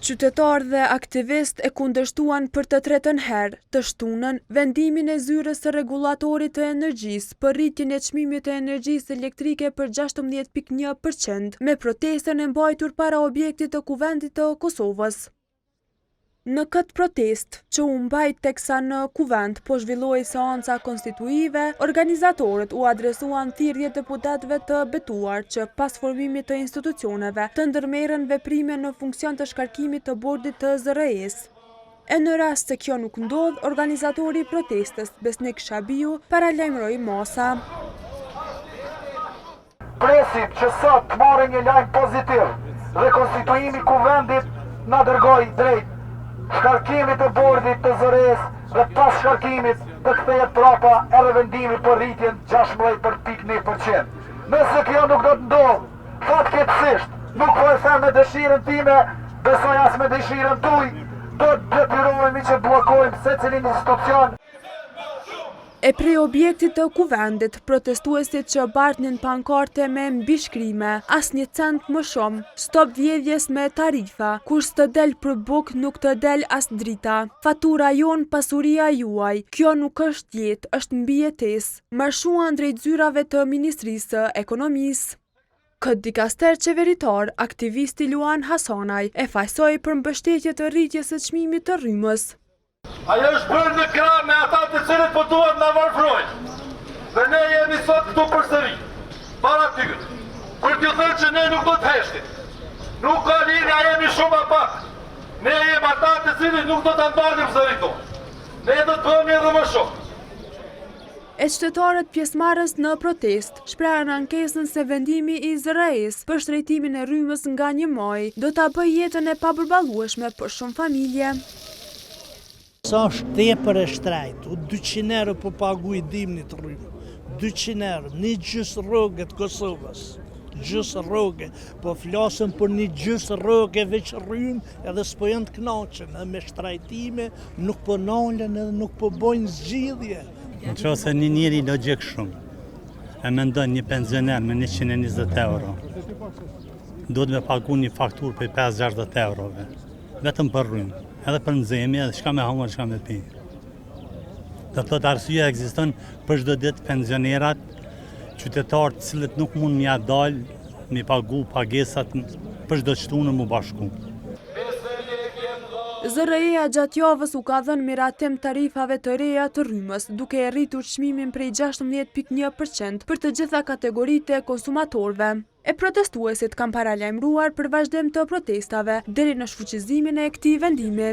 Qytetarë dhe aktivist e kundërshtuan për të tretën herë të shtunën vendimin e zyrës së rregullatorit të energjisë për rritjen e çmimit të energjisë elektrike për 16.1% me protestën e mbajtur para objektit të Kuvendit të Kosovës. Në këtë protest, që u mbajt teksa në Kuvend po zhvilloi seanca konstituive, organizatorët u adresuan thirrje deputetëve të betuar që pas formimit të institucioneve të ndërmerren veprime në funksion të shkarkimit të bordit të ZRE-s. E në rast se kjo nuk ndodh, organizatori i protestës, Besnik Shabiu, paralajmëroi masa. Presim që sot të marrë një lajm pozitiv dhe konstituimi Kuvendit na dërgoi drejt shkarkimit të bordit të ZRE-s dhe pas shkarkimit të kthehet prapa edhe vendimi për rritjen 16.1%. Nëse kjo nuk do të ndodh, fatkeqësisht, nuk po e them me dëshirën time, besoj as me dëshirën tuaj, do të detyrohemi që bllokojmë secilin institucion. E prej objektit të Kuvendit, protestuesit që bartnin pankarte me mbishkrime, asnjë cent më shumë, stop vjedhjes me tarifa, kur s'të del për buk nuk të del as drita. Fatura jon, pasuria juaj, kjo nuk është jetë, është mbijetesë. Marshuan drejt zyrave të Ministrisë së Ekonomisë. Këtë dikaster qeveritar, aktivisti Luan Hasanaj e fajsoi për mbështetje të rritjes së çmimit të rrymës. Ajo është bërë në krah me ata të cilët po duhet na varfrojnë. Dhe ne jemi sot këtu përsëri, para tyre, për t'ju thënë që ne nuk do të heshtim. Nuk ka linja, jemi shumë pak. Ne jemi ata të cilët nuk do ta ndalim zërin tonë. Ne do të bëhemi edhe më shumë. E qytetarët pjesëmarrës në protest shprehën ankesën se vendimi i ZRE-s për shtrejtimin e rrymës nga 1 maj do ta bëjë jetën e papërballueshme për shumë familje. Sa është tepër e shtrejtë, 200 euro po paguaj dimnit rrymë, 200 euro, një gjysë rrogë të Kosovës, gjysë rrogë, po flasëm për një gjysë rrogë veç rrymë edhe s'po janë të kënaqur, edhe me shtrajtime nuk po nalen edhe nuk po bojnë zgjidhje. Në qoftë se një njeri logjik shumë e mendon një pensioner me 120 euro, duhet me pagu një fakturë për 5-60 eurove, vetëm për rrymë. Edhe për nxehmi, edhe çka me hangër, çka me pi. Do të thotë arsyeja ekziston për çdo ditë pensionerat, qytetarët të cilët nuk mund m'ia dalë, mi pagu pagesat për çdo çtunë mu bashku. ZRE-ja gjatë javës u ka dhënë miratim tarifave të reja të rrymës, duke e rritur çmimin prej 16.1% për të gjitha kategoritë e konsumatorëve. E protestuesit kanë paralajmëruar për vazhdim të protestave deri në shfuqizimin e këtij vendimi.